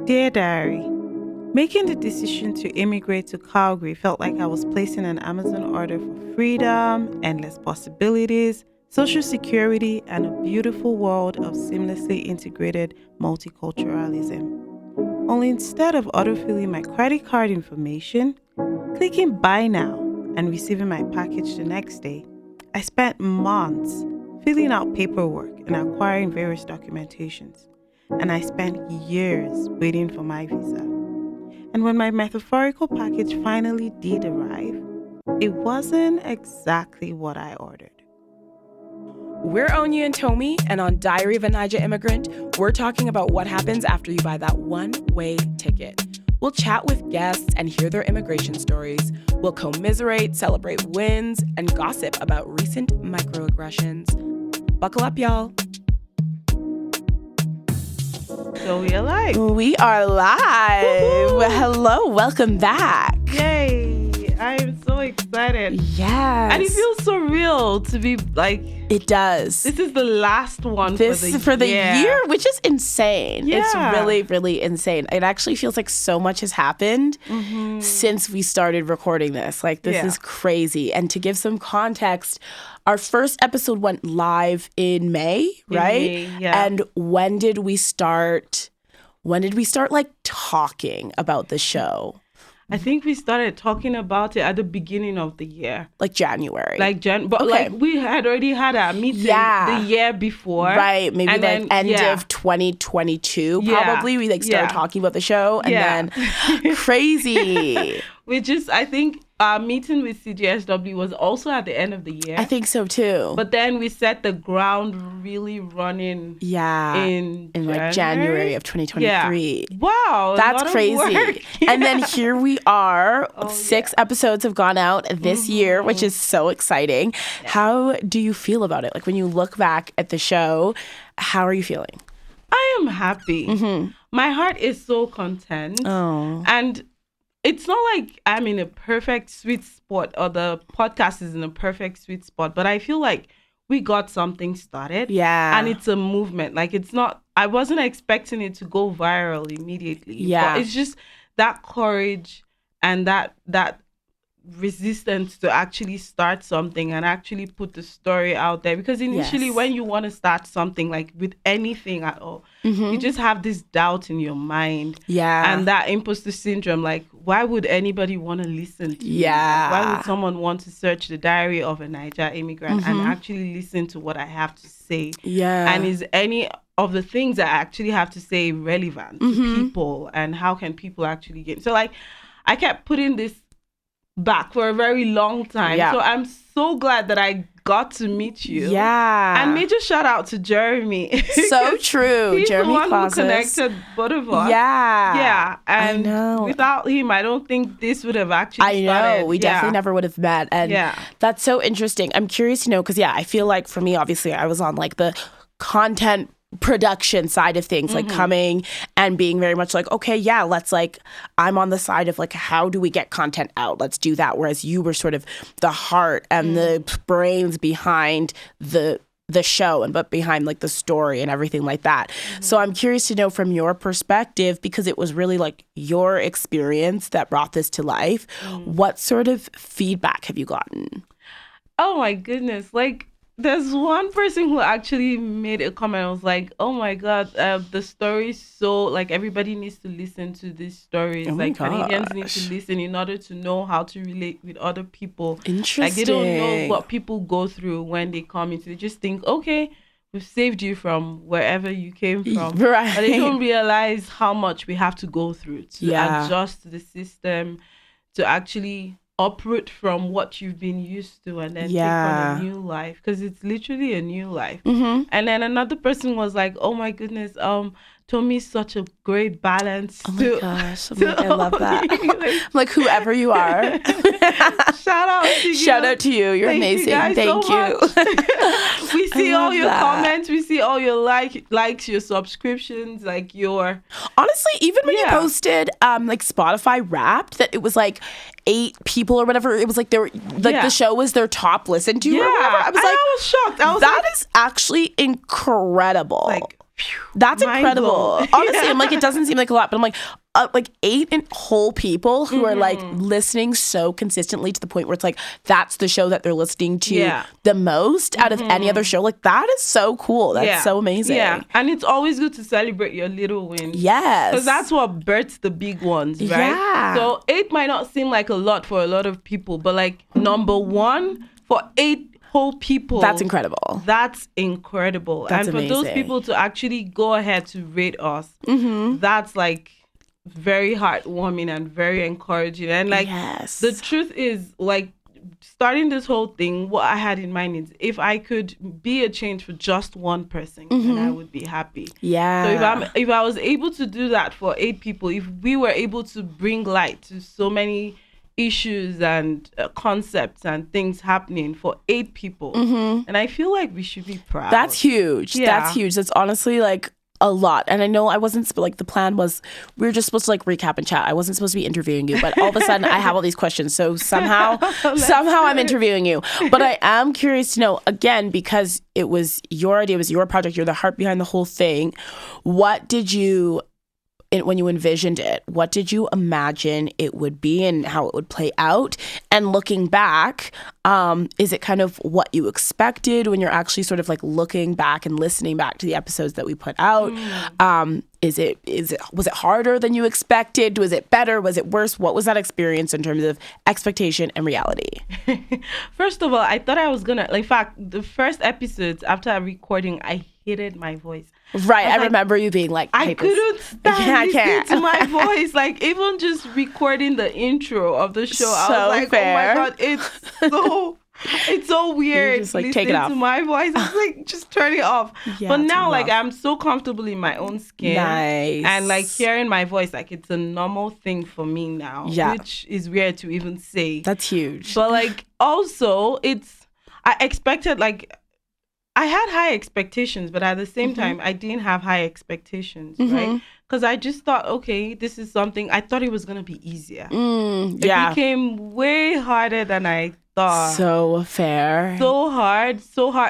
Dear Diary, making the decision to immigrate to Calgary felt like I was placing an Amazon order for freedom, endless possibilities, social security, and a beautiful world of seamlessly integrated multiculturalism. Only instead of autofilling my credit card information, clicking buy now, and receiving my package the next day, I spent months filling out paperwork and acquiring various documentations. And I spent years waiting for my visa. And when my metaphorical package finally did arrive, it wasn't exactly what I ordered. We're Onyie and Tomi, and on Diary of a Niger Immigrant, we're talking about what happens after you buy that one-way ticket. We'll chat with guests and hear their immigration stories. We'll commiserate, celebrate wins, and gossip about recent microaggressions. Buckle up, y'all. So we are live. We are live. Woo-hoo. Hello, welcome back. Yay! I am so excited. Yes. And it feels so real to be like... It does. This is the last one for the year, which is insane. Yeah. It's really, really insane. It actually feels like so much has happened since we started recording this. Like, this is crazy. And to give some context, our first episode went live in May, right? Yeah. And when did we start like talking about the show? I think we started talking about it at the beginning of the year. Like January. But like we had already had our meeting the year before. Right. Maybe and like then, end of 2022 probably. We started talking about the show and then crazy. I think our meeting with CGSW was also at the end of the year. I think so too. But then we set the ground really running in like January of 2023. Yeah. Wow. That's crazy. And then here we are. 6 episodes have gone out this year, which is so exciting. Yeah. How do you feel about it? Like when you look back at the show, how are you feeling? I am happy. My heart is so content. Oh. And it's not like I'm in a perfect sweet spot or the podcast is in a perfect sweet spot, but I feel like we got something started. Yeah. And it's a movement. Like I wasn't expecting it to go viral immediately. Yeah. But it's just that courage and that resistance to actually start something and actually put the story out there. Because initially when you want to start something, like with anything at all, you just have this doubt in your mind. Yeah. And that imposter syndrome, like, why would anybody want to listen to you? Why would someone want to search the Diary of a Niger Immigrant and actually listen to what I have to say? Yeah. And is any of the things that I actually have to say relevant to people? And how can people actually get... So, like, I kept putting this back for a very long time. So I'm so glad that I got to meet you. Yeah. And major shout out to Jeremy. So true. He's Jeremy the one Clauses. who connected both of us. Yeah. Yeah. And I know. without him, I don't think this would have actually started. We definitely never would have met. And that's so interesting. I'm curious to know, because I feel like for me, obviously, I was on like the content production side of things, like coming and being very much like, okay, let's like, I'm on the side of like, how do we get content out? Let's do that. Whereas you were sort of the heart and the brains behind the show but behind like the story and everything like that. So I'm curious to know from your perspective, because it was really like your experience that brought this to life. What sort of feedback have you gotten? Oh my goodness. Like, there's one person who actually made a comment. I was like, oh my God, the story is so, like, everybody needs to listen to these stories. Like, Canadians need to listen in order to know how to relate with other people. Interesting. Like, they don't know what people go through when they come into. They just think, okay, we've saved you from wherever you came from. Right. But they don't realize how much we have to go through to adjust to the system, to actually uproot from what you've been used to and then take on a new life, because it's literally a new life. And then another person was like, oh my goodness, Tomi's such a great balance. Oh my gosh, I love that. Like, whoever you are. Shout out to you. Shout out to you. You're amazing. Thank you. We see all your comments. We see all your likes, your subscriptions, like your... Honestly, even when you posted like Spotify Wrapped, that it was like 8 people or whatever, it was like they were like the show was their top listened to or whatever. I was shocked. That is actually incredible. Like, That's incredible. Honestly, I'm like, it doesn't seem like a lot, but I'm like 8 whole people who are like listening so consistently to the point where it's like that's the show that they're listening to the most out of any other show. Like that is so cool. That's so amazing. Yeah, and it's always good to celebrate your little wins. Yes, because that's what births the big ones, right? Yeah. So 8 might not seem like a lot for a lot of people, but like number 1 for 8 whole people, that's incredible. That's incredible. That's and for amazing. those people to actually go ahead to rate us, that's like very heartwarming and very encouraging. And like the truth is, like, starting this whole thing, what I had in mind is if I could be a change for just one person, then I would be happy. Yeah. So if I was able to do that for 8 people, if we were able to bring light to so many issues and concepts and things happening for 8 people, and I feel like we should be proud. That's huge. That's huge. That's honestly like a lot. And I know I wasn't like, the plan was we were just supposed to like recap and chat. I wasn't supposed to be interviewing you, but all of a sudden I have all these questions. So somehow I'm interviewing you. But I am curious to know, again, because it was your idea, it was your project, you're the heart behind the whole thing. What did you, when you envisioned it, what did you imagine it would be and how it would play out? And looking back, is it kind of what you expected when you're actually sort of like looking back and listening back to the episodes that we put out? Was it harder than you expected? Was it better? Was it worse? What was that experience in terms of expectation and reality? First of all, I thought I was gonna, like, in fact, the first episodes after recording, I hated my voice. Right, I remember you being like, I couldn't stand listening to my voice. Like, even just recording the intro of the show, I was like, fair. oh my God, it's so weird. Just like, listening take it off to my voice. It's like, just turn it off. But now, like, I'm so comfortable in my own skin. Nice. And like hearing my voice, like, it's a normal thing for me now. Which is weird to even say. That's huge. But like, also, I expected, like, I had high expectations, but at the same time, I didn't have high expectations, right? Because I just thought, okay, this is something, I thought it was going to be easier. It became way harder than I thought. So fair. So hard,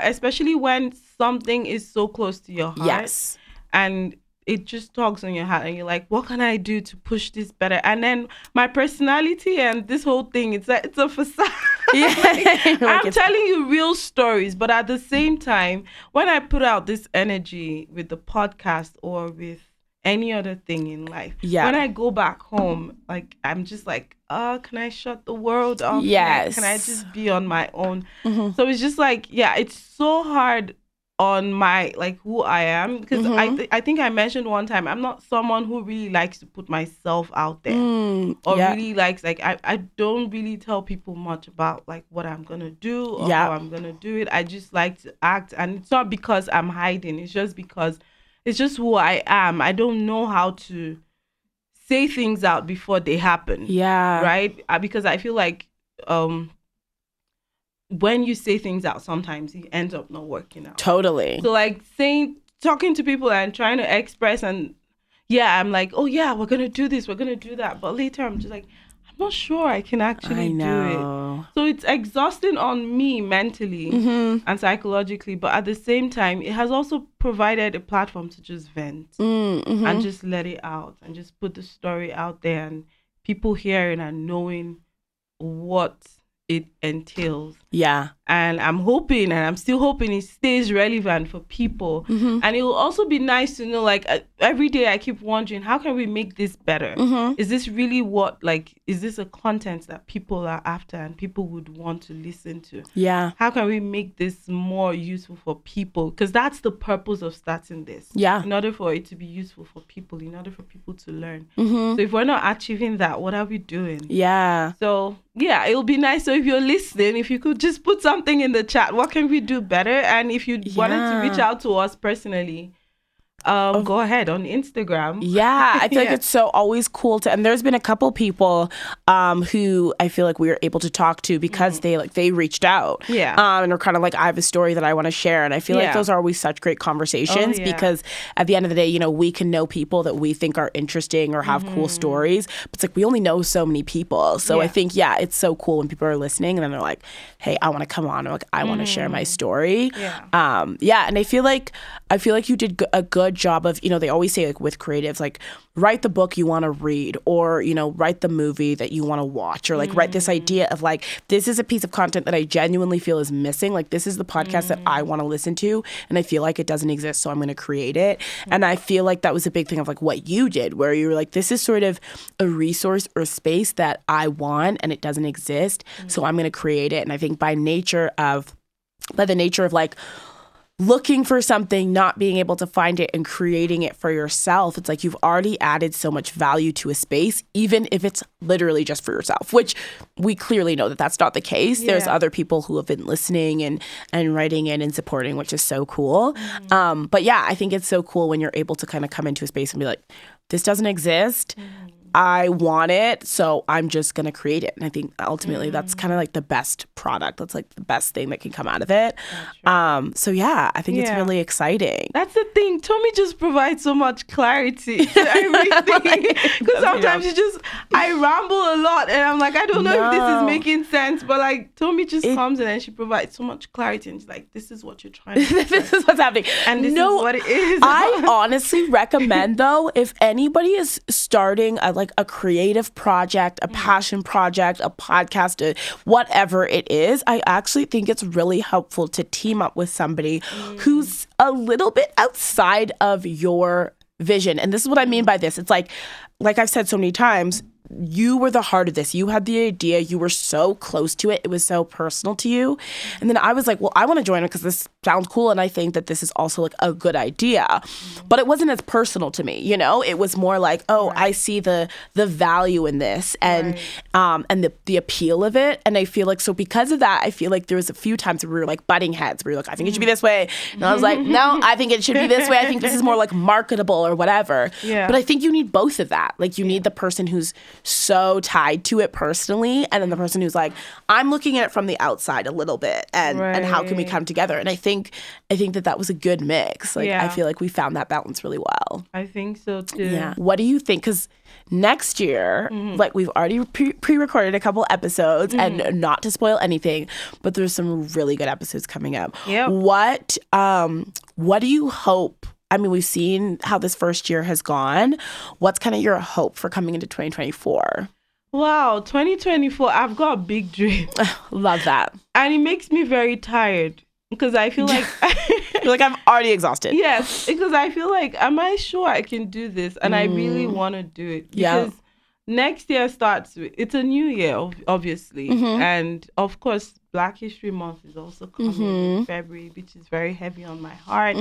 especially when something is so close to your heart. Yes. And it just tugs on your heart and you're like, what can I do to push this better? And then my personality and this whole thing, it's a facade. I'm telling you real stories, but at the same time, when I put out this energy with the podcast or with any other thing in life, when I go back home, like, I'm just like, can I shut the world off? Yes. Can I just be on my own? So it's just like, it's so hard on my, like, who I am, because I think I mentioned one time, I'm not someone who really likes to put myself out there or really likes, like, I don't really tell people much about like what I'm gonna do or how I'm gonna do it. I just like to act, and it's not because I'm hiding, it's just because it's just who I am. I don't know how to say things out before they happen. Right? Because I feel like when you say things out, sometimes it ends up not working out. Totally. So like talking to people and trying to express, and I'm like, oh yeah, we're going to do this, we're going to do that. But later I'm just like, I'm not sure I can actually do it. So it's exhausting on me mentally and psychologically. But at the same time, it has also provided a platform to just vent and just let it out and just put the story out there, and people hearing and knowing what it entails. And I'm hoping, and I'm still hoping, it stays relevant for people. And it will also be nice to know, like, every day I keep wondering, how can we make this better? Is this really what, like, is this a content that people are after and people would want to listen to? How can we make this more useful for people? Because that's the purpose of starting this. In order for it to be useful for people, in order for people to learn. So if we're not achieving that, what are we doing? So it'll be nice. So if you're listening, if you could just put something in the chat, what can we do better? And if you wanted to reach out to us personally, go ahead on Instagram. I feel like it's so always cool to, and there's been a couple people who I feel like we were able to talk to because they reached out and are kind of like, I have a story that I want to share, and I feel like those are always such great conversations because at the end of the day, you know, we can know people that we think are interesting or have cool stories, but it's like we only know so many people. So I think it's so cool when people are listening and then they're like, hey, I want to come on, or like, I want to share my story. And I feel like you did a good good job of, they always say like with creatives, like write the book you want to read, or, write the movie that you want to watch, or like write this idea of like, this is a piece of content that I genuinely feel is missing. Like this is the podcast that I want to listen to, and I feel like it doesn't exist, so I'm going to create it. And I feel like that was a big thing of like what you did, where you were like, this is sort of a resource or space that I want and it doesn't exist, so I'm going to create it. And I think by the nature of like looking for something, not being able to find it, and creating it for yourself, it's like you've already added so much value to a space, even if it's literally just for yourself, which we clearly know that that's not the case. Yeah. There's other people who have been listening and writing in and supporting, which is so cool. But yeah, I think it's so cool when you're able to kind of come into a space and be like, this doesn't exist. I want it, so I'm just going to create it. And I think ultimately that's kind of like the best product. That's like the best thing that can come out of it. So yeah, I think it's really exciting. That's the thing. Tomi just provides so much clarity to everything. Because sometimes I ramble a lot and I'm like, I don't know if this is making sense. But like Tomi just comes in and she provides so much clarity. And she's like, this is what you're trying to do. This is what's happening. And this is what it is. I honestly recommend though, if anybody is starting a creative project, a passion project, a podcast, whatever it is, I actually think it's really helpful to team up with somebody who's a little bit outside of your vision. And this is what I mean by this. It's like I've said so many times, you were the heart of this. You had the idea. You were so close to it. It was so personal to you. And then I was like, well, I want to join it because this sounds cool. And I think that this is also like a good idea. But it wasn't as personal to me, It was more like, oh, I see the value in this and the appeal of it. And I feel like, so because of that, I feel like there was a few times where we were like butting heads. We were like, I think it should be this way. And I was like, no, I think it should be this way. I think this is more like marketable or whatever. Yeah. But I think you need both of that. Like you need the person who's so tied to it personally, and then the person who's like, I'm looking at it from the outside a little bit, and how can we come together? And I think that was a good mix. Like I feel like we found that balance really well. I think so too. Yeah. What do you think? Because next year, like we've already pre-recorded a couple episodes, and not to spoil anything, but there's some really good episodes coming up. Yeah. What do you hope? I mean, we've seen how this first year has gone. What's kind of your hope for coming into 2024? Wow, 2024, I've got big dreams. Love that. And it makes me very tired because I feel like... You're like, I'm already exhausted. Yes, because I feel like, am I sure I can do this? And I really want to do it. Because next year starts, it's a new year, obviously. And of course, Black History Month is also coming in February, which is very heavy on my heart.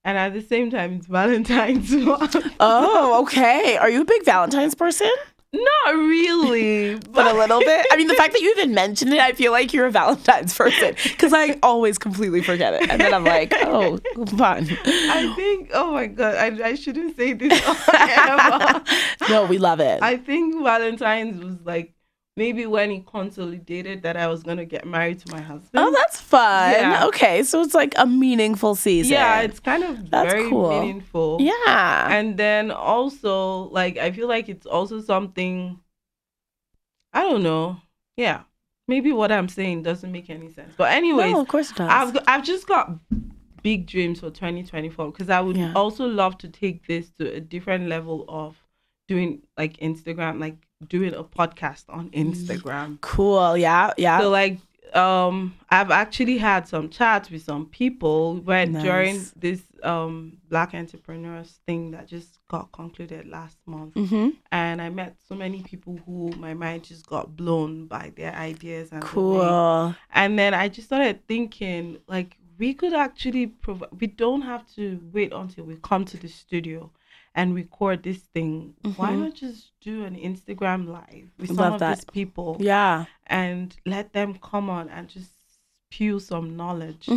And at the same time, it's Valentine's Month. Oh, okay. Are you a big Valentine's person? Not really. But a little bit? I mean, the fact that you even mentioned it, I feel like you're a Valentine's person. Because I always completely forget it. And then I'm like, oh, fun. I think, oh my God, I shouldn't say this on air. No, we love it. I think Valentine's was like, maybe when he consolidated that I was going to get married to my husband. Oh, that's fun. Yeah. Okay, so it's like a meaningful season. Yeah, it's kind of very meaningful. Yeah. And then also, like, I feel like it's also something, I don't know. Yeah. Maybe what I'm saying doesn't make any sense. But anyways, no, of course it does. I've just got big dreams for 2024 because I would also love to take this to a different level of doing like Instagram, like doing a podcast on Instagram. Cool. Yeah. So like I've actually had some chats with some people during this Black Entrepreneurs thing that just got concluded last month. And I met so many people who my mind just got blown by their ideas and and then I just started thinking like we could actually we don't have to wait until we come to the studio and record this thing. Why not just do an Instagram live with some of these people? Yeah. And let them come on and just spew some knowledge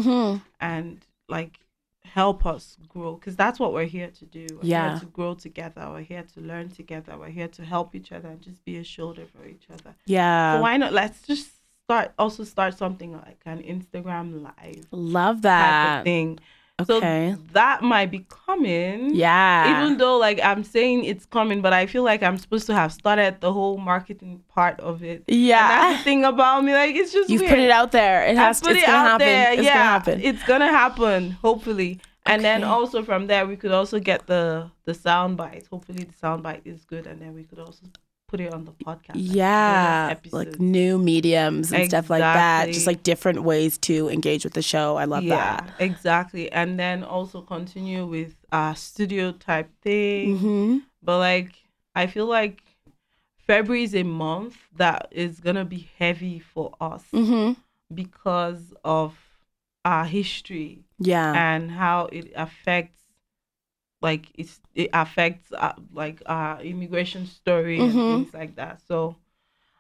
and like help us grow. Because that's what we're here to do. We're here to grow together. We're here to learn together. We're here to help each other and just be a shoulder for each other. Yeah. So why not? Let's just start something like an Instagram live. Love that. Type of thing. Okay. So that might be coming. Yeah. Even though like I'm saying it's coming, but I feel like I'm supposed to have started the whole marketing part of it. Yeah. And that's the thing about me. Like it's just You've weird. put it out there. It's gonna happen. It's gonna happen, hopefully. And then also from there, we could also get the sound bites. Hopefully the sound bite is good. And then we could also put it on the podcast. Yeah, like new mediums and stuff like that. Just like different ways to engage with the show. I love that. Yeah, exactly. And then also continue with studio type thing. But like, I feel like February is a month that is going to be heavy for us because of our history. Yeah. And how it affects, like, it affects like our immigration story and things like that. So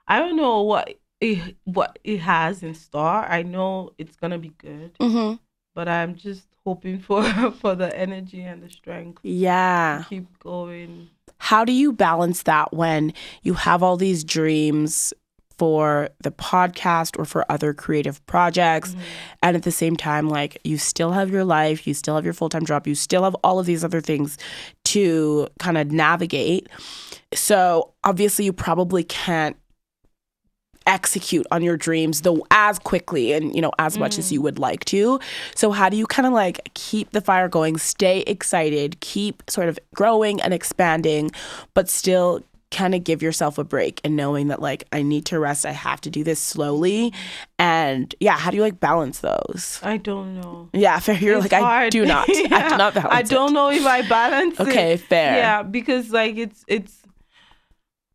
I don't know what it has in store. I know it's going to be good. But I'm just hoping for the energy and the strength. Yeah. To keep going. How do you balance that when you have all these dreams for the podcast or for other creative projects, and at the same time, like, you still have your life, you still have your full-time job, you still have all of these other things to kind of navigate. So obviously you probably can't execute on your dreams though as quickly and, you know, as much as you would like to. So how do you kind of like keep the fire going, stay excited, keep sort of growing and expanding, but still kind of give yourself a break and knowing that, like, I need to rest, I have to do this slowly? And yeah, how do you like balance those? I don't know. Yeah, fair. You're like, hard. I do not. Yeah. I do not balance I don't know if I balance it. Okay, fair. Yeah, because like it's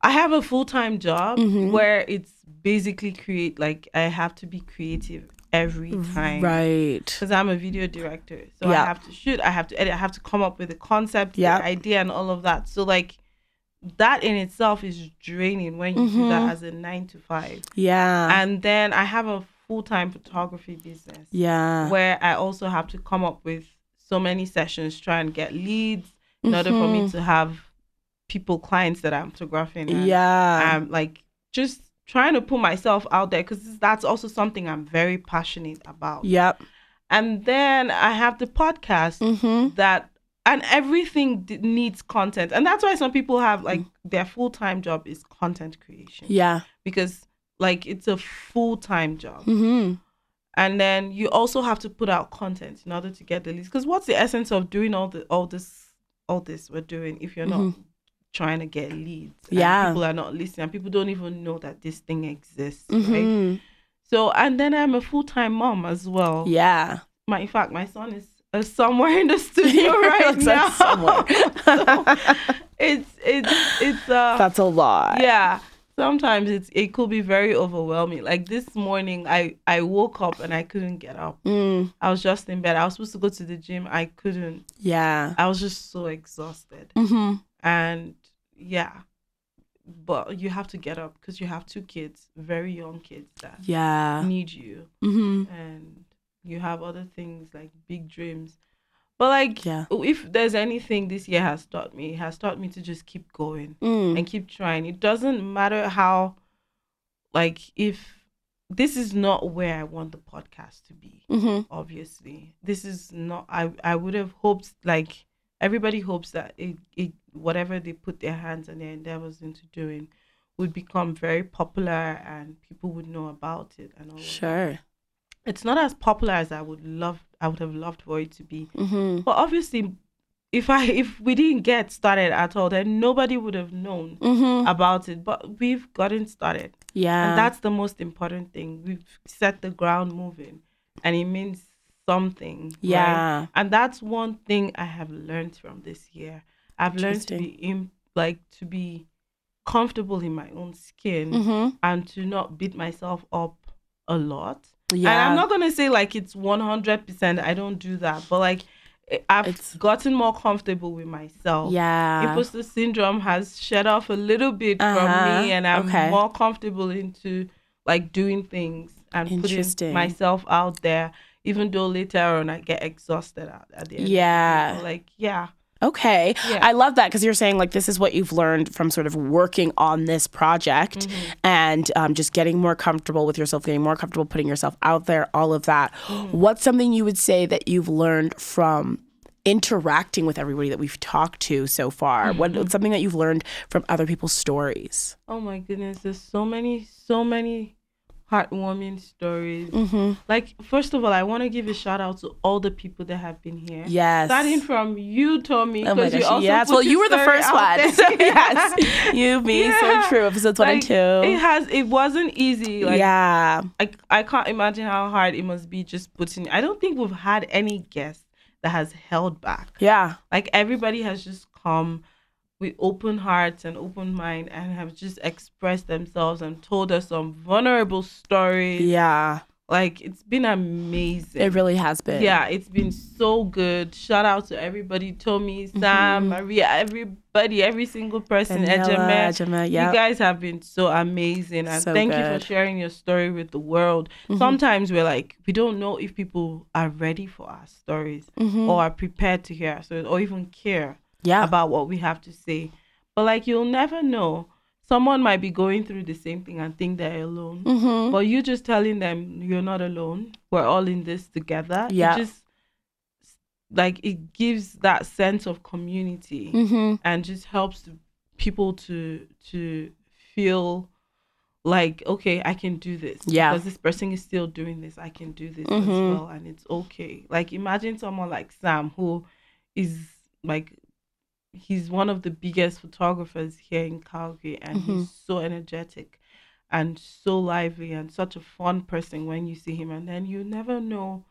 I have a full-time job where it's basically I have to be creative every time. Right. Because I'm a video director. So I have to shoot, I have to edit, I have to come up with a concept, the idea and all of that. So like that in itself is draining when you do that as a 9 to 5. Yeah. And then I have a full-time photography business. Yeah. Where I also have to come up with so many sessions, try and get leads in order for me to have clients that I'm photographing. And I'm like just trying to put myself out there because that's also something I'm very passionate about. Yep. And then I have the podcast that, and everything needs content. And that's why some people have like their full-time job is content creation. Yeah. Because like it's a full-time job. And then you also have to put out content in order to get the leads. Because what's the essence of doing all this we're doing if you're not trying to get leads? Yeah. And people are not listening. And people don't even know that this thing exists, right? So, and then I'm a full-time mom as well. Yeah. In fact, my son is somewhere in the studio right now. Somewhere. So it's that's a lot. Yeah. Sometimes it could be very overwhelming. Like this morning, I woke up and I couldn't get up. I was just in bed. I was supposed to go to the gym. I couldn't. Yeah. I was just so exhausted. And yeah, but you have to get up because you have 2 kids, very young kids that need you. And you have other things like big dreams. But like, if there's anything this year has taught me, it has taught me to just keep going and keep trying. It doesn't matter how, like, if this is not where I want the podcast to be, obviously. This is not, I would have hoped, like, everybody hopes that it whatever they put their hands and their endeavors into doing would become very popular and people would know about it and all. Sure. It's not as popular as I would have loved for it to be. But obviously, if we didn't get started at all, then nobody would have known about it. But we've gotten started. Yeah. And that's the most important thing. We've set the ground moving. And it means something. Yeah. Right? And that's one thing I have learned from this year. I've learned to be comfortable in my own skin and to not beat myself up a lot. Yeah. And I'm not going to say like it's 100%. I don't do that. But like I've gotten more comfortable with myself. Yeah. Imposter syndrome has shed off a little bit from me. And I'm more comfortable into like doing things and putting myself out there. Even though later on I get exhausted at the end. Yeah. Like, yeah. Okay. Yeah. I love that because you're saying like this is what you've learned from sort of working on this project and just getting more comfortable with yourself, getting more comfortable putting yourself out there, all of that. What's something you would say that you've learned from interacting with everybody that we've talked to so far? What's something that you've learned from other people's stories? Oh my goodness. There's so many heartwarming stories. Like, first of all, I want to give a shout out to all the people that have been here. Yes. Starting from you, Tomi. Oh my gosh, you also yes. Well, you were the first one. So yes. You, me, so true. Episodes 1 and 2. It wasn't easy. Like, yeah. I can't imagine how hard it must be just putting. I don't think we've had any guest that has held back. Yeah. Like, everybody has just come with open hearts and open mind and have just expressed themselves and told us some vulnerable stories. Yeah. Like, it's been amazing. It really has been. Yeah, it's been so good. Shout out to everybody. Tomi, Sam, Maria, everybody, every single person. Ejeme. Yeah. You guys have been so amazing. And So thank you good. for sharing your story with the world. Sometimes we're like, we don't know if people are ready for our stories or are prepared to hear our stories or even care about what we have to say. But like, you'll never know. Someone might be going through the same thing and think they're alone. But you just telling them you're not alone. We're all in this together. Yeah. It just, like, it gives that sense of community and just helps people to feel like, okay, I can do this. Yeah. Because this person is still doing this. I can do this as well. And it's okay. Like, imagine someone like Sam, who is like, he's one of the biggest photographers here in Calgary, and he's so energetic and so lively and such a fun person when you see him. And then you never know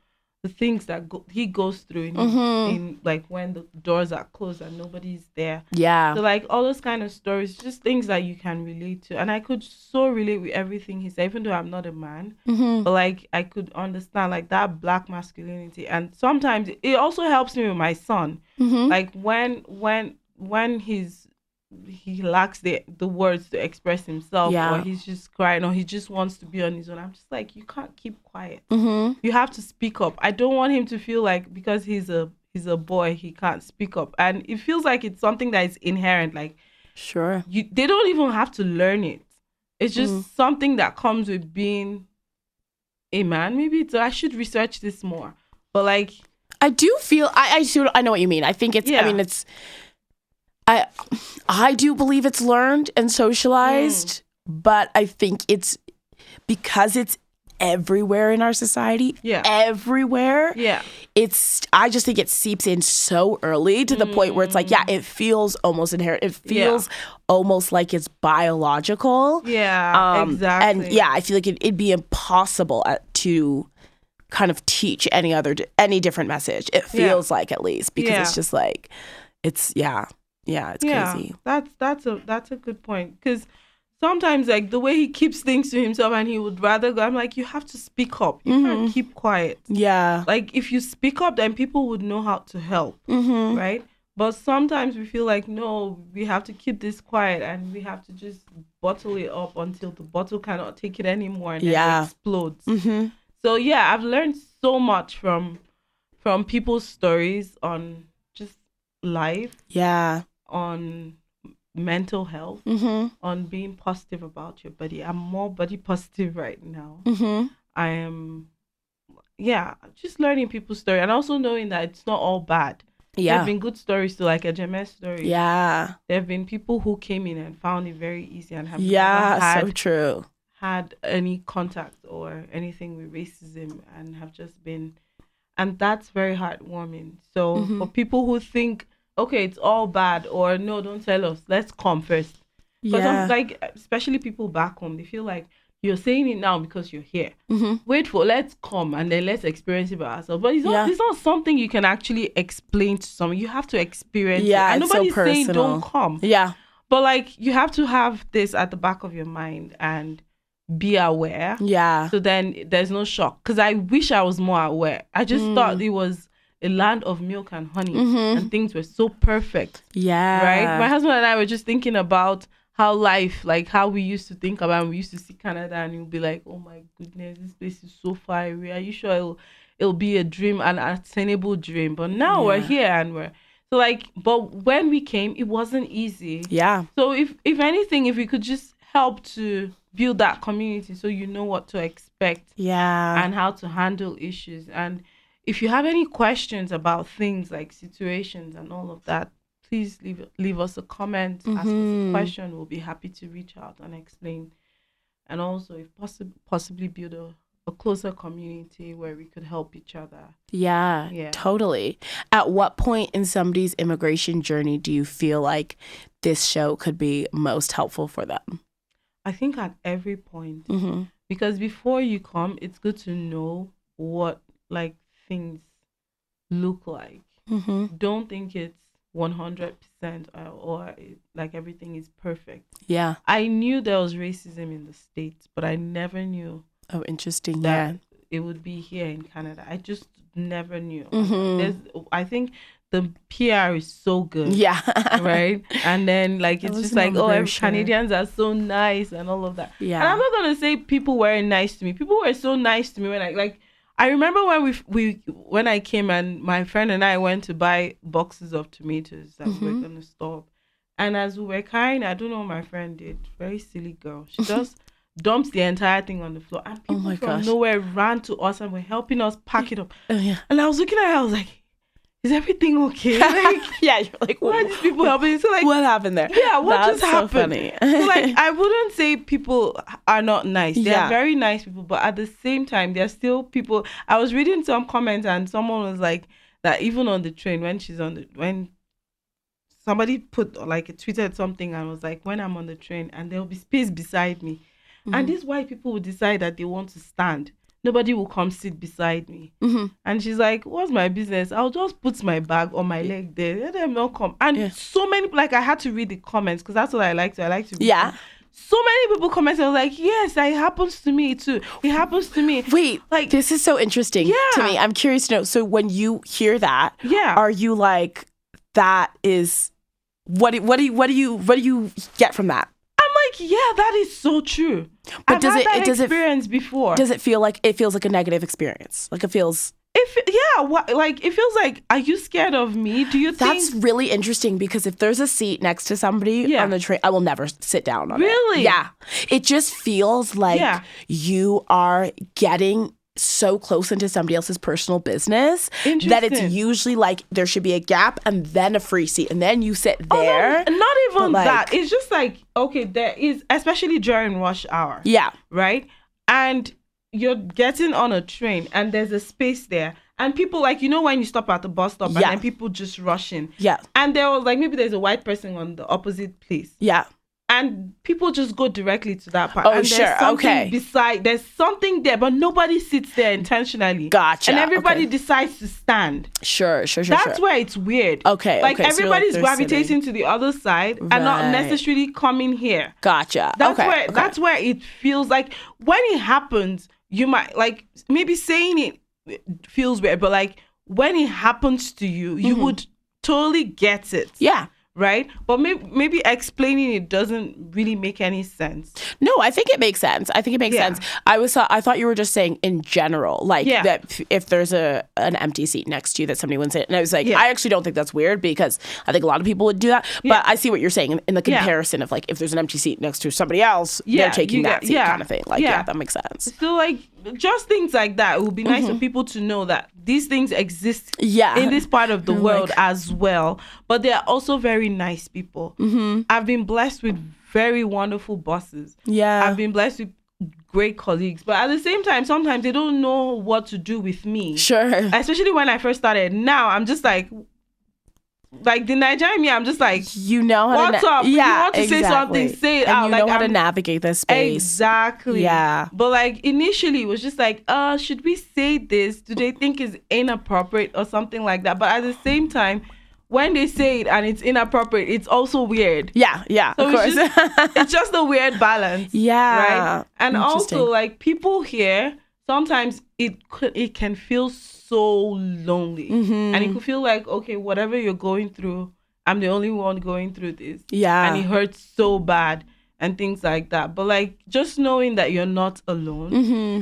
the things that he goes through in like when the doors are closed and nobody's there. Yeah. So like all those kind of stories, just things that you can relate to. And I could so relate with everything he said, even though I'm not a man. But like I could understand like that Black masculinity. And sometimes it also helps me with my son. Like when he lacks the words to express himself, or he's just crying, or he just wants to be on his own, I'm just like, you can't keep quiet. You have to speak up. I don't want him to feel like because he's a boy he can't speak up, and it feels like it's something that is inherent. Like, sure, they don't even have to learn it. It's just something that comes with being a man. Maybe I should research this more, but like, I do feel I know what you mean. I think it's I mean it's I do believe it's learned and socialized, but I think it's because it's everywhere in our society. Everywhere. I just think it seeps in so early to the point where it's like, it feels almost inherent. It feels almost like it's biological. Exactly. And I feel like it'd be impossible to kind of teach any different message. It feels like, at least, because it's just like, it's it's crazy. That's a good point, because sometimes like the way he keeps things to himself and he would rather go, I'm like, you have to speak up. You can't keep quiet. Like, if you speak up, then people would know how to help, right? But sometimes we feel like, no, we have to keep this quiet and we have to just bottle it up until the bottle cannot take it anymore and then it explodes. So I've learned so much from people's stories on just life, on mental health, on being positive about your body. I'm more body positive right now. I am just learning people's story and also knowing that it's not all bad. There have been good stories too, like a Ejeme's story. There have been people who came in and found it very easy and have never had any contact or anything with racism and have just been, and that's very heartwarming. So for people who think, okay, it's all bad, or no, don't tell us, let's come first. Because I'm like, especially people back home, they feel like you're saying it now because you're here. Let's come and then let's experience it by ourselves. But it's not something you can actually explain to someone. You have to experience it. And nobody's saying don't come. But like, you have to have this at the back of your mind and be aware. So then there's no shock. Because I wish I was more aware. I just thought it was a land of milk and honey and things were so perfect. Right? My husband and I were just thinking about how life, like how we used to think about, and we used to see Canada and you'll be like, oh my goodness, this place is so far away. Are you sure it'll be a dream, an attainable dream? But now we're here and we're so like, but when we came, it wasn't easy. So if anything, if we could just help to build that community so you know what to expect and how to handle issues. And if you have any questions about things like situations and all of that, please leave us a comment, ask us a question. We'll be happy to reach out and explain and also if possibly build a closer community where we could help each other. Yeah, totally. At what point in somebody's immigration journey do you feel like this show could be most helpful for them? I think at every point. Mm-hmm. Because before you come, it's good to know what like things look like. Mm-hmm. Don't think it's 100% or like everything is perfect. Yeah. I knew there was racism in the States, but I never knew. Oh, interesting. That it would be here in Canada. I just never knew. Mm-hmm. I think the PR is so good. Yeah. Right? And then like it's just like, Canadians are so nice and all of that. Yeah. And I'm not gonna say people weren't nice to me. People were so nice to me when I remember when when I came and my friend and I went to buy boxes of tomatoes that we were gonna stop. And as we were carrying, I don't know what my friend did. Very silly girl. She just dumps the entire thing on the floor. And people from nowhere ran to us and were helping us pack it up. Yeah. And I was looking at her, I was like, is everything okay? Like, yeah, you're like, why are these people helping? So like, what happened there? Yeah, what That's just happened? So funny. So like, I wouldn't say people are not nice. They're very nice people, but at the same time, they're still people. I was reading some comments and someone was like that even on the train when somebody put like tweeted something and was like, when I'm on the train and there'll be space beside me, and these white people will decide that they want to stand. Nobody will come sit beside me. And she's like, what's my business? I'll just put my bag on my leg there. Let them not come. And so many, like I had to read the comments because that's what I like to read. Yeah. So many people commented. I was like, yes, it happens to me too. It happens to me. Wait, like this is so interesting to me. I'm curious to know. So when you hear that, are you like, that is, what do you get from that? Yeah, that is so true. But does it before? Does it feel like a negative experience? Like it feels. It feels like, are you scared of me? Do you think that's really interesting? Because if there's a seat next to somebody on the train, I will never sit down on it. Really? Yeah, it just feels like you are getting so close into somebody else's personal business that it's usually like there should be a gap and then a free seat and then you sit there. No, not even that. It's just like, okay, there is, especially during rush hour. Yeah. Right? And you're getting on a train and there's a space there. And people like, when you stop at the bus stop and then people just rush in. Yeah. And there was like, maybe there's a white person on the opposite place. Yeah. And people just go directly to that part. Oh, and sure. Okay. There's something there, but nobody sits there intentionally. Gotcha. And everybody decides to stand. Sure. That's where it's weird. Okay. Like everybody's gravitating to the other side and not necessarily coming here. Gotcha. That's where it feels like when it happens, you might like maybe saying it feels weird, but like when it happens to you, you would totally get it. Yeah. Right? But maybe explaining it doesn't really make any sense. No, I think it makes sense. Sense. I thought you were just saying in general, like that if there's an empty seat next to you that somebody wouldn't sit. And I was like, I actually don't think that's weird because I think a lot of people would do that. But I see what you're saying in the comparison of like if there's an empty seat next to somebody else, they're taking that seat kind of thing. Like, that makes sense. So like just things like that. It would be nice for people to know that these things exist in this part of the world as well. But they are also very nice people. I've been blessed with very wonderful bosses. Yeah. I've been blessed with great colleagues. But at the same time, sometimes they don't know what to do with me. Sure. Especially when I first started. Now I'm just like the Nigerian me, I'm just like, what's up? You want to say something, say it out. You know how to navigate this space. Exactly. Yeah. But like initially it was just like, should we say this? Do they think it's inappropriate or something like that? But at the same time, when they say it and it's inappropriate, it's also weird. Yeah, so of course. It's just a weird balance. Yeah. Right? And also like people here, sometimes it can feel so lonely. And it could feel like, okay, whatever you're going through, I'm the only one going through this. Yeah. And it hurts so bad and things like that. But like just knowing that you're not alone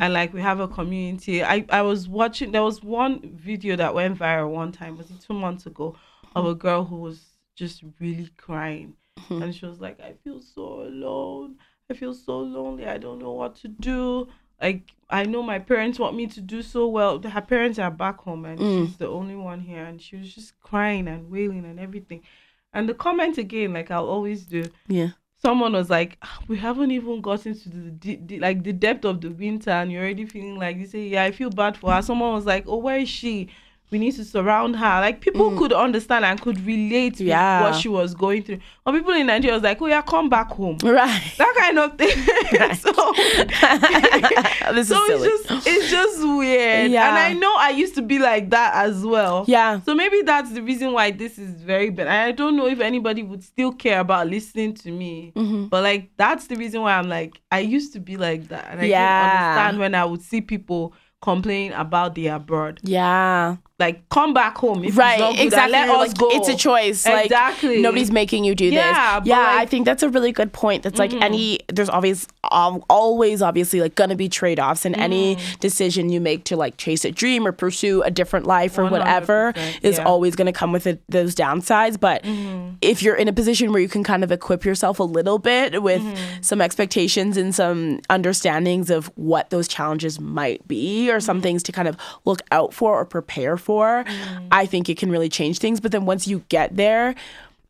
and like we have a community. I was watching, there was one video that went viral one time, was it 2 months ago, of a girl who was just really crying. And she was like, I feel so alone. I feel so lonely. I don't know what to do. Like, I know my parents want me to do so well. Her parents are back home and she's the only one here. And she was just crying and wailing and everything. And the comment again, like I'll always do. Yeah. someone was like, we haven't even gotten to the depth of the winter, and you're already feeling like, you say, yeah, I feel bad for her. Someone was like, oh, where is she? We need to surround her. Like, people could understand and could relate with what she was going through. Or people in Nigeria was like, oh yeah, come back home. Right. That kind of thing. Right. So, it's just weird. Yeah. And I know I used to be like that as well. Yeah. So maybe that's the reason why this is very bad. I don't know if anybody would still care about listening to me. But like, that's the reason why I'm like, I used to be like that. And I didn't understand when I would see people complain about the abroad. Yeah. Like, come back home. If right, it's not good, exactly. let us go. It's a choice. Exactly. Like, nobody's making you do this. Yeah, I think that's a really good point. That's like there's always obviously like gonna be trade-offs in any decision you make to like chase a dream or pursue a different life or whatever is always gonna come with those downsides. But if you're in a position where you can kind of equip yourself a little bit with some expectations and some understandings of what those challenges might be or some things to kind of look out for or prepare for, I think it can really change things. But then once you get there,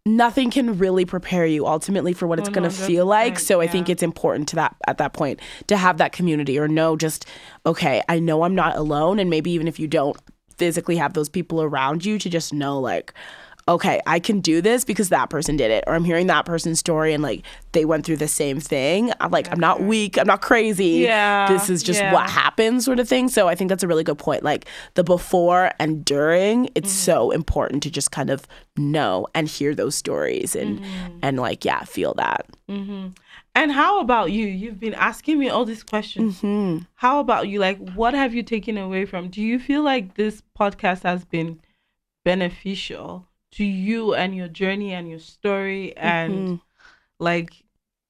nothing can really prepare you ultimately for what it's going to feel like. So I think it's important to that at that point to have that community or know just, okay, I know I'm not alone. And maybe even if you don't physically have those people around you, to just know like, okay, I can do this because that person did it, or I'm hearing that person's story and like they went through the same thing. I'm like, I'm not weak, I'm not crazy. This is just what happens, sort of thing. So I think that's a really good point. Like the before and during, it's so important to just kind of know and hear those stories and like, feel that. And how about you? You've been asking me all these questions. How about you? Like, what have you taken away from? Do you feel like this podcast has been beneficial to you and your journey and your story and like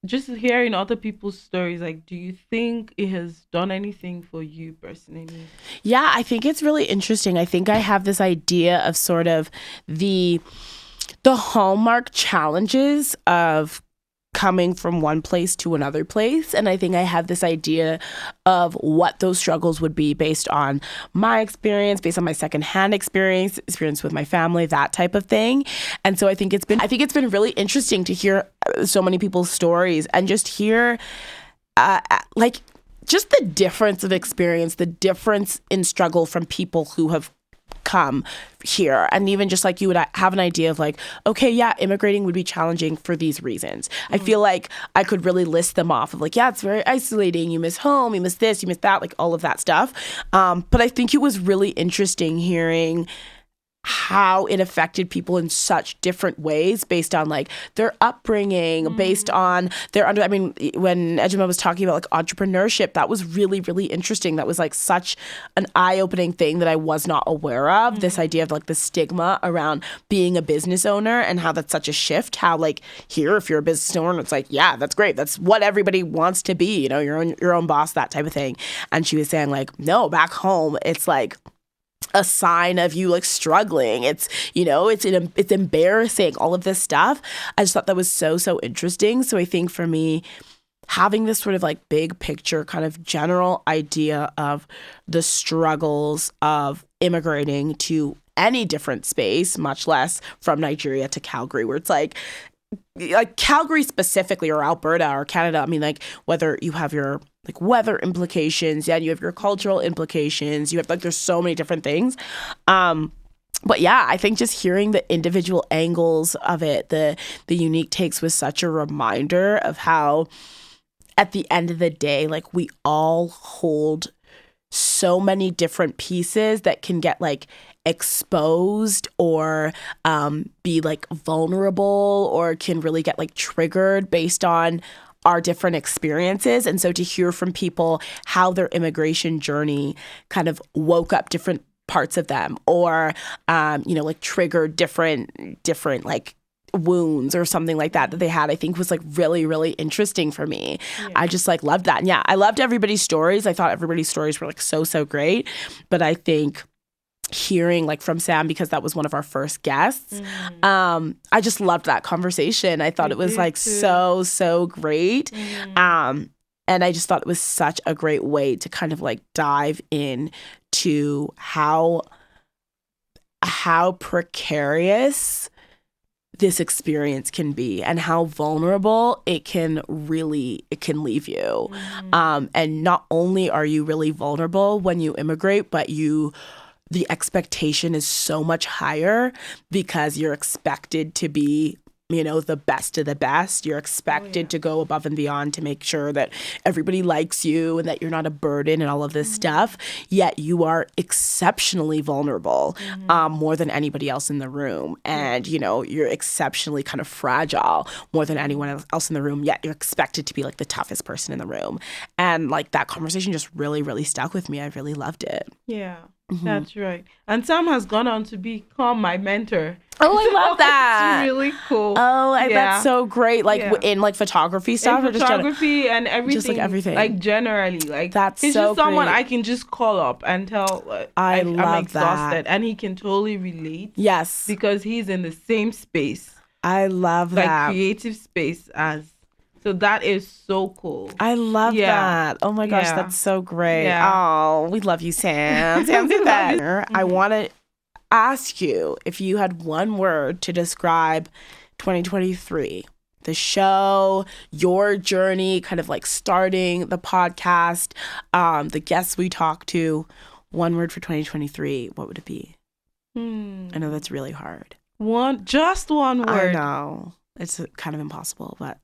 just hearing other people's stories? Like, do you think it has done anything for you personally? Yeah, I think it's really interesting. I think I have this idea of sort of the hallmark challenges of coming from one place to another place. And I think I have this idea of what those struggles would be based on my experience, based on my secondhand experience with my family, that type of thing. And so I think it's been really interesting to hear so many people's stories and just hear like just the difference of experience, the difference in struggle from people who have come here. And even just like you would have an idea of like, okay, yeah, immigrating would be challenging for these reasons. I feel like I could really list them off of like, yeah, it's very isolating. You miss home, you miss this, you miss that, like all of that stuff. But I think it was really interesting hearing how it affected people in such different ways based on like their upbringing, based on when Ejima was talking about like entrepreneurship, that was really, really interesting. That was like such an eye-opening thing that I was not aware of. This idea of like the stigma around being a business owner and how that's such a shift. How like here, if you're a business owner, it's like, yeah, that's great. That's what everybody wants to be, you know, your own boss, that type of thing. And she was saying like, no, back home, it's like a sign of you like struggling. It's, you know, it's embarrassing, all of this stuff. I just thought that was so interesting. So I think for me, having this sort of like big picture kind of general idea of the struggles of immigrating to any different space, much less from Nigeria to Calgary, where it's like Calgary specifically, or Alberta or Canada, I mean, like whether you have your like weather implications, you have your cultural implications, you have like there's so many different things. But yeah, I think just hearing the individual angles of it, the unique takes, was such a reminder of how at the end of the day, like we all hold so many different pieces that can get like exposed or be like vulnerable or can really get like triggered based on our different experiences. And so to hear from people how their immigration journey kind of woke up different parts of them or like triggered different like wounds or something like that they had, I think was like really, really interesting for me. I just like loved that. And yeah, I loved everybody's stories. I thought everybody's stories were like so great. But I think hearing like from Sam, because that was one of our first guests, I just loved that conversation. I thought it was like so great. And I just thought it was such a great way to kind of like dive in to how precarious this experience can be and how vulnerable it can leave you. And not only are you really vulnerable when you immigrate, but the expectation is so much higher because you're expected to be, the best of the best. You're expected to go above and beyond to make sure that everybody likes you and that you're not a burden and all of this stuff. Yet you are exceptionally vulnerable, more than anybody else in the room. And, you're exceptionally kind of fragile more than anyone else in the room. Yet you're expected to be like the toughest person in the room. And like that conversation just really, really stuck with me. I really loved it. Yeah. That's right. And Sam has gone on to become my mentor. Oh, I love that. It's really cool. Oh, that's so great. Like in like photography stuff, or photography and everything. Just like everything. Like generally, like that's he's so just someone great. I can just call up and tell. I'm exhausted, and he can totally relate. Yes, because he's in the same space. I love that, like creative space as. So that is so cool. I love that. Oh my gosh, that's so great. Yeah. Oh, we love you, Sam. Sam's better. I want to ask you if you had one word to describe 2023, the show, your journey, kind of like starting the podcast, the guests we talked to. One word for 2023, what would it be? I know that's really hard. Just one word. I know. It's kind of impossible, but.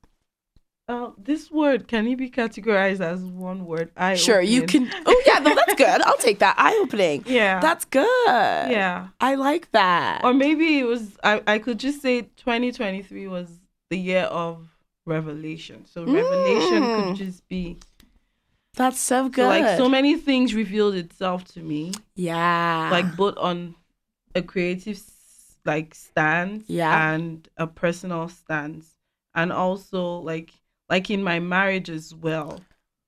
This word, can it be categorized as one word? Sure, you can. Oh, yeah, no, that's good. I'll take that. Eye-opening. Yeah. That's good. Yeah. I like that. Or maybe it was, I could just say 2023 was the year of revelation. So revelation could just be. That's so good. So like so many things revealed itself to me. Yeah. Like both on a creative like stance and a personal stance. And also like in my marriage as well.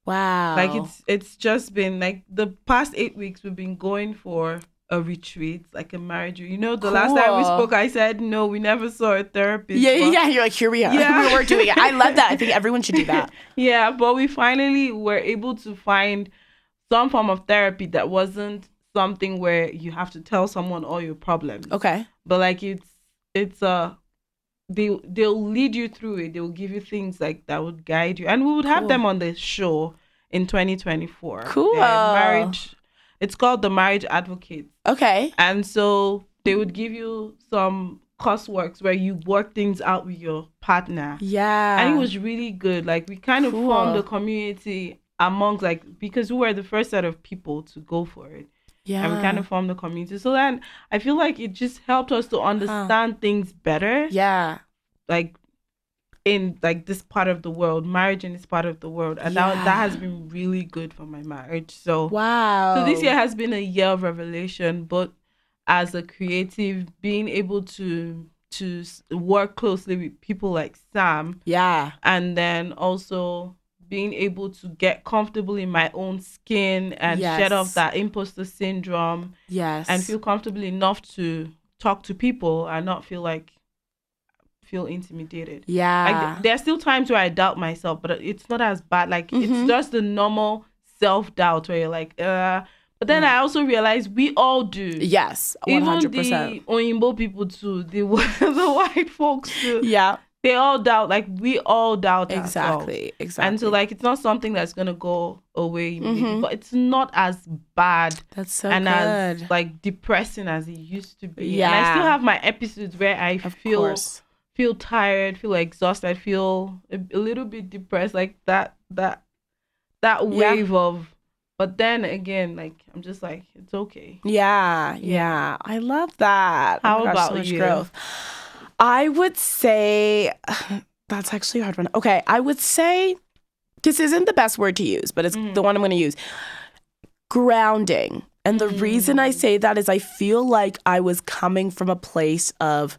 Wow. Like it's just been like the past 8 weeks we've been going for a retreat, like a marriage. The last time we spoke, I said, no, we never saw a therapist. Yeah. You're like, here we are. Yeah. We're doing it. I love that. I think everyone should do that. Yeah, but we finally were able to find some form of therapy that wasn't something where you have to tell someone all your problems. Okay. But like it's they'll lead you through it. They'll give you things like that would guide you, and we would have them on the show in 2024. Cool. Marriage. It's called the Marriage Advocates. Okay. And so they would give you some courseworks where you work things out with your partner. Yeah. And it was really good. Like we kind of formed a community amongst because we were the first set of people to go for it. Yeah. And we kind of formed the community. So then I feel like it just helped us to understand things better. Yeah. Like in like this part of the world, marriage in this part of the world. And that has been really good for my marriage. So wow. So this year has been a year of revelation, but as a creative, being able to work closely with people like Sam. Yeah. And then also being able to get comfortable in my own skin and shed off that imposter syndrome. Yes. And feel comfortable enough to talk to people and not feel intimidated. Yeah. Like, there are still times where I doubt myself, but it's not as bad. Like it's just the normal self-doubt where you're like, but then I also realize we all do. Yes, 100%. Even the Oyinbo people too, the white folks too. Yeah. They all doubt, like we all doubt Exactly. And so like it's not something that's gonna go away immediately, but it's not as bad. That's so and good. as like depressing as it used to be. Yeah. And I still have my episodes where I feel tired, feel exhausted, feel a little bit depressed, like that wave of. But then again, like I'm just like it's okay. Yeah. I love that. How about so much you? Growth. I would say that's actually a hard one. Okay, I would say this isn't the best word to use, but it's the one I'm going to use. Grounding. And the reason I say that is I feel like I was coming from a place of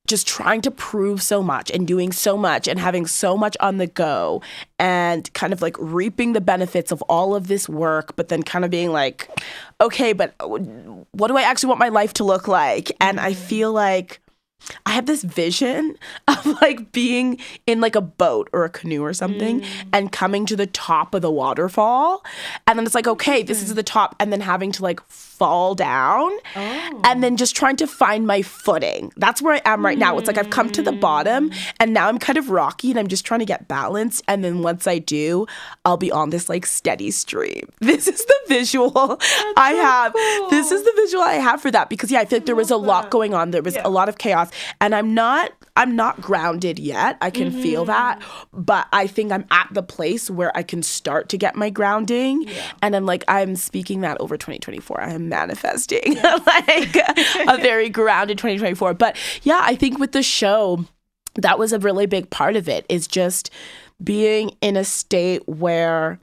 just trying to prove so much and doing so much and having so much on the go and kind of like reaping the benefits of all of this work, but then kind of being like, okay, but what do I actually want my life to look like? And I feel like I have this vision of like being in like a boat or a canoe or something and coming to the top of the waterfall. And then it's like, okay, this is the top. And then having to like fall down and then just trying to find my footing. That's where I am right now. It's like I've come to the bottom and now I'm kind of rocky and I'm just trying to get balanced. And then once I do, I'll be on this like steady stream. This is the visual I have. Cool. This is the visual I have for that because I feel like there was a lot going on. There was a lot of chaos and I'm not grounded yet. I can feel that, but I think I'm at the place where I can start to get my grounding. And I'm speaking that over 2024. I am manifesting like a very grounded 2024. But yeah, I think with the show, that was a really big part of it, is just being in a state where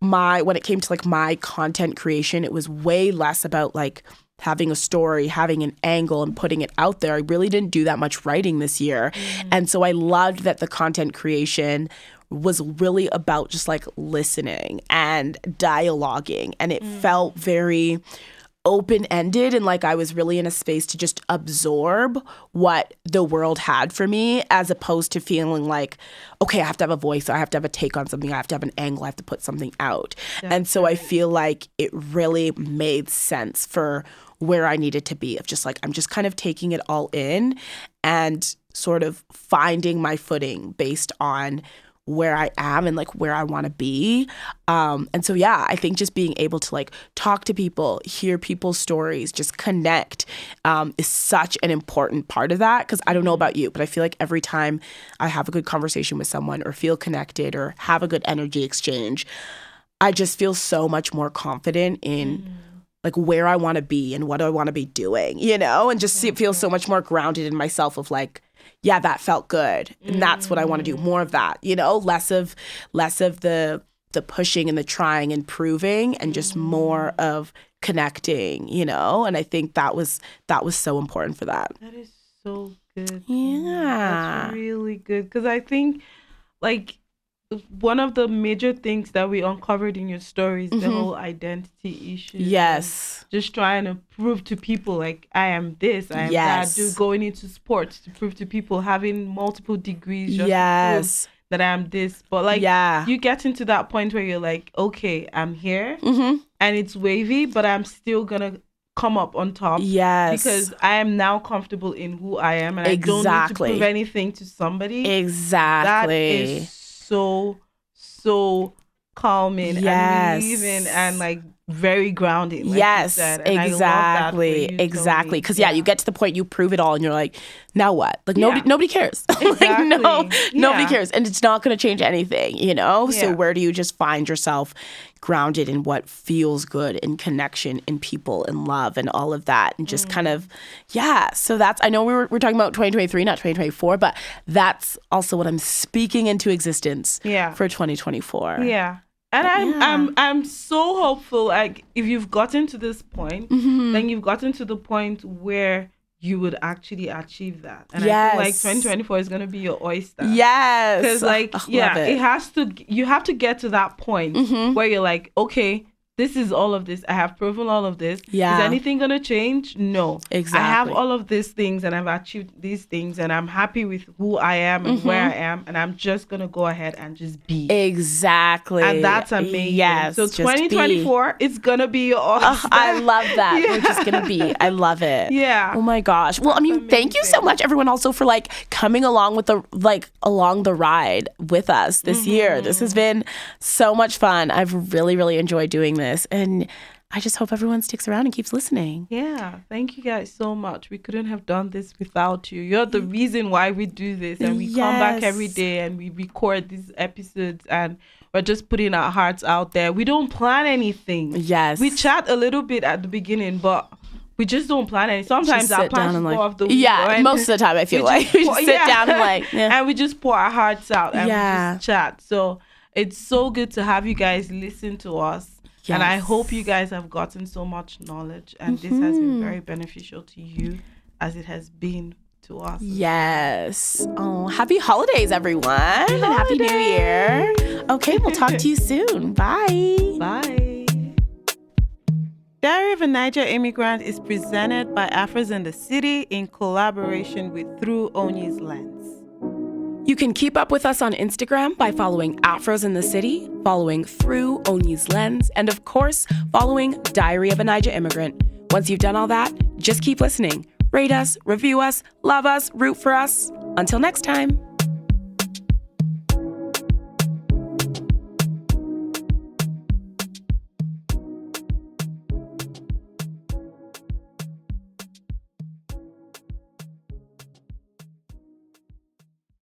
when it came to like my content creation, it was way less about like having a story, having an angle and putting it out there. I really didn't do that much writing this year. And so I loved that the content creation was really about just like listening and dialoguing. And it felt very open-ended and like I was really in a space to just absorb what the world had for me, as opposed to feeling like, okay, I have to have a voice, I have to have a take on something, I have to have an angle, I have to put something out. And so I feel like it really made sense for where I needed to be, of just like, I'm just kind of taking it all in and sort of finding my footing based on where I am and like where I want to be. And so, yeah, I think just being able to like talk to people, hear people's stories, just connect is such an important part of that. Because I don't know about you, but I feel like every time I have a good conversation with someone or feel connected or have a good energy exchange, I just feel so much more confident in like where I want to be and what I want to be doing, you know, and just feel so much more grounded in myself of like, yeah, that felt good. And that's what I want to do. More of that, you know, less of the pushing and the trying and proving, and just more of connecting, you know? And I think that was so important for that. That is so good. Yeah. That's really good. Because I think like one of the major things that we uncovered in your story is the whole identity issue. Yes. Just trying to prove to people like I am this, I am that. Going into sports to prove to people, having multiple degrees just to prove that I am this. But like you get into that point where you're like, okay, I'm here and it's wavy, but I'm still gonna come up on top. Yes. Because I am now comfortable in who I am and I don't need to prove anything to somebody. Exactly. That is so calming and relieving and like very grounding. Like you said. And exactly. Exactly. Because you get to the point you prove it all and you're like, now what? Like nobody cares. Exactly. Nobody cares. And it's not going to change anything, you know? Yeah. So where do you just find yourself grounded in what feels good, in connection, in people, in love, and all of that, and just kind of, so that's, I know we're talking about 2023, not 2024, but that's also what I'm speaking into existence for 2024. Yeah. And I'm so hopeful, like, if you've gotten to this point, then you've gotten to the point where you would actually achieve that. And I feel like 2024 is going to be your oyster. Yes. Because like, you have to get to that point where you're like, okay, this is all of this. I have proven all of this. Yeah. Is anything going to change? No. Exactly. I have all of these things and I've achieved these things and I'm happy with who I am and where I am. And I'm just going to go ahead and just be. Exactly. And that's amazing. Yes. So 2024, it's going to be your awesome. I love that. We're just going to be. I love it. Yeah. Oh my gosh. Well, I mean, thank you so much, everyone, also for like coming along with along the ride with us this year. This has been so much fun. I've really, really enjoyed doing this. And I just hope everyone sticks around and keeps listening. Yeah. Thank you guys so much. We couldn't have done this without you. You're the reason why we do this. And we come back every day and we record these episodes and we're just putting our hearts out there. We don't plan anything. Yes. We chat a little bit at the beginning, but we just don't plan anything. Sometimes our plans go off the wheel. Yeah, most of the time I feel like we just sit down and and we just pour our hearts out and we just chat. So it's so good to have you guys listen to us. Yes. And I hope you guys have gotten so much knowledge and this has been very beneficial to you as it has been to us. Yes. Oh, happy holidays, everyone. And happy New Year. Okay, we'll talk to you soon. Bye. Bye. Diary of a Niger Immigrant is presented by Afros in the City in collaboration with Through Onyie's Lens. You can keep up with us on Instagram by following Afros in the City, following Through Onyie's Lens, and of course, following Diary of a Niger Immigrant. Once you've done all that, just keep listening. Rate us, review us, love us, root for us. Until next time.